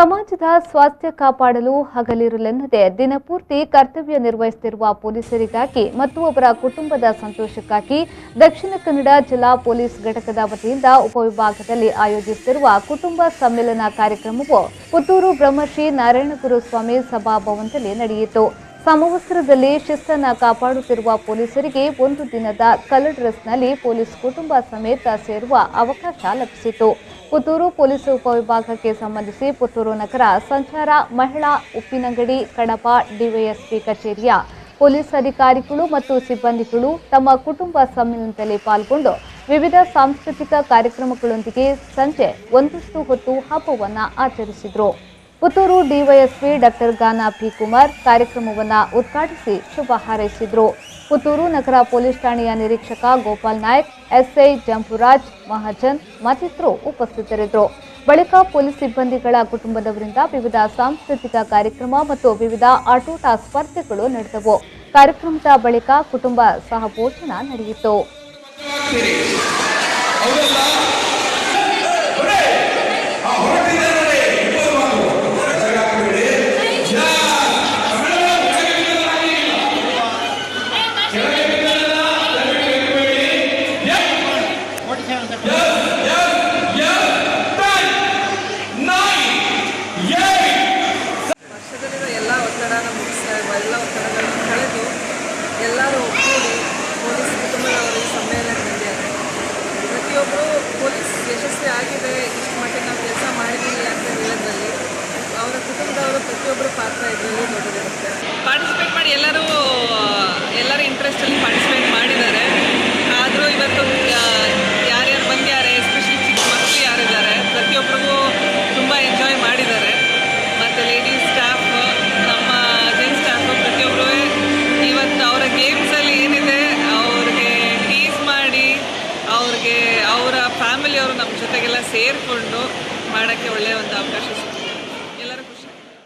ಸಮಾಜದ ಸ್ವಾಸ್ಥ್ಯ ಕಾಪಾಡಲು ಹಗಲಿರುಳೆನ್ನದೆ ದಿನಪೂರ್ತಿ ಕರ್ತವ್ಯ ನಿರ್ವಹಿಸುತ್ತಿರುವ ಪೊಲೀಸರಿಗಾಗಿ ಮತ್ತು ಅವರ ಕುಟುಂಬದ ಸಂತೋಷಕ್ಕಾಗಿ ದಕ್ಷಿಣ ಕನ್ನಡ ಜಿಲ್ಲಾ ಪೊಲೀಸ್ ಘಟಕದ ವತಿಯಿಂದ ಉಪವಿಭಾಗದಲ್ಲಿ ಆಯೋಜಿಸುತ್ತಿರುವ ಕುಟುಂಬ ಸಮ್ಮೇಳನ ಕಾರ್ಯಕ್ರಮವು ಪುತ್ತೂರು ಬ್ರಹ್ಮಶ್ರೀ ನಾರಾಯಣಗುರು ಸ್ವಾಮಿ ಸಭಾಭವನದಲ್ಲಿ ನಡೆಯಿತು. ಸಮವಸ್ತ್ರದಲ್ಲಿ ಶಿಸ್ತನ್ನು ಕಾಪಾಡುತ್ತಿರುವ ಪೊಲೀಸರಿಗೆ ಒಂದು ದಿನದ ಕಲರ್ ಡ್ರೆಸ್ನಲ್ಲಿ ಪೊಲೀಸ್ ಕುಟುಂಬ ಸಮೇತ ಸೇರುವ ಅವಕಾಶ ಲಭಿಸಿತು. ಪುತ್ತೂರು ಪೊಲೀಸ್ ಉಪವಿಭಾಗಕ್ಕೆ ಸಂಬಂಧಿಸಿ ಪುತ್ತೂರು ನಗರ ಸಂಚಾರ ಮಹಿಳಾ ಉಪ್ಪಿನಂಗಡಿ ಕಡಪ ಡಿವೈಎಸ್ಪಿ ಕಚೇರಿಯ ಪೊಲೀಸ್ ಅಧಿಕಾರಿಗಳು ಮತ್ತು ಸಿಬ್ಬಂದಿಗಳು ತಮ್ಮ ಕುಟುಂಬ ಸಮ್ಮೇಳನದಲ್ಲಿ ಪಾಲ್ಗೊಂಡು ವಿವಿಧ ಸಾಂಸ್ಕೃತಿಕ ಕಾರ್ಯಕ್ರಮಗಳೊಂದಿಗೆ ಸಂಜೆ ಒಂದಷ್ಟು ಹೊತ್ತು ಹಬ್ಬವನ್ನು ಆಚರಿಸಿದರು. ಪುತ್ತೂರು ಡಿವೈಎಸ್ಪಿ ಡಾಕ್ಟರ್ ಗಾನಾ ಪಿ ಕುಮಾರ್ ಕಾರ್ಯಕ್ರಮವನ್ನು ಉದ್ಘಾಟಿಸಿ ಶುಭ ಹಾರೈಸಿದರು. ಪುತ್ತೂರು ನಗರ ಪೊಲೀಸ್ ಠಾಣೆಯ ನಿರೀಕ್ಷಕ ಗೋಪಾಲ್ ನಾಯಕ್, ಎಸ್ಐ ಜಂಪುರಾಜ್ ಮಹಾಜನ್ ಮತ್ತಿತರರು ಉಪಸ್ಥಿತರಿದ್ದರು. ಬಳಿಕ ಪೊಲೀಸ್ ಸಿಬ್ಬಂದಿಗಳ ಕುಟುಂಬದವರಿಂದ ವಿವಿಧ ಸಾಂಸ್ಕೃತಿಕ ಕಾರ್ಯಕ್ರಮ ಮತ್ತು ವಿವಿಧ ಆಟೋಟ ಸ್ಪರ್ಧೆಗಳು ನಡೆದವು. ಕಾರ್ಯಕ್ರಮದ ಬಳಿಕ ಕುಟುಂಬ ಸಹಭೋಜನ ನಡೆಯಿತು. ಎಲ್ಲ ಒತ್ತಡನ ಮುಗಿಸ್ತಾ ಎಲ್ಲ ಒತ್ತಡಗಳನ್ನು ಕಳೆದು ಎಲ್ಲರೂ ಒಗ್ಗೂಡಿ ಪೊಲೀಸ್ ಕುಟುಂಬದವರು ಸಮ್ಮೇಳನ ನಡೆದಿದ್ದಾರೆ. ಪ್ರತಿಯೊಬ್ಬರು ಪೊಲೀಸ್ ಯಶಸ್ವಿ ಆಗಿದೆ, ಇಷ್ಟು ಮಟ್ಟಿಗೆ ನಾವು ಕೆಲಸ ಮಾಡಿದ್ದೀವಿ ಅಂತ ಹೇಳೋದ್ರಲ್ಲಿ ಅವರ ಕುಟುಂಬದವರು ಪ್ರತಿಯೊಬ್ಬರು ಪಾತ್ರ ಇದರಲ್ಲಿ ದೊಡ್ಡದಿರುತ್ತೆ. ಪಾರ್ಟಿಸಿಪೇಟ್ ಮಾಡಿ ಎಲ್ಲರೂ ಇಂಟ್ರೆಸ್ಟಲ್ಲಿ ಪಾರ್ಟಿಸಿಪೇಟ್ ಮಾಡಿದ್ದಾರೆ. ಆದರೂ ಇವತ್ತು ಯಾರ್ಯಾರು ಬಂದಿದ್ದಾರೆ, ಎಸ್ಪೆಷಲಿ ಚಿಕ್ಕ ಮಕ್ಕಳು ಯಾರಿದ್ದಾರೆ ಪ್ರತಿಯೊಬ್ಬರಿಗೂ ತುಂಬ ಎಂಜಾಯ್ ಮಾಡಿದ್ದಾರೆ. ಮತ್ತು ಲೇಡೀಸ್ ಸ್ಟಾಫ್, ನಮ್ಮ ಜೆಂಟ್ಸ್ ಸ್ಟಾಫ್ ಪ್ರತಿಯೊಬ್ಬರು ಇವತ್ತು ಅವರ ಗೇಮ್ಸಲ್ಲಿ ಏನಿದೆ ಅವ್ರಿಗೆ ಟೀಸ್ ಮಾಡಿ ಅವ್ರಿಗೆ ಅವರ ಫ್ಯಾಮಿಲಿಯವರು ನಮ್ಮ ಜೊತೆಗೆಲ್ಲ ಸೇರಿಕೊಂಡು ಮಾಡೋಕ್ಕೆ ಒಳ್ಳೆಯ ಒಂದು ಅವಕಾಶ ಸಿಗ್ತದೆ.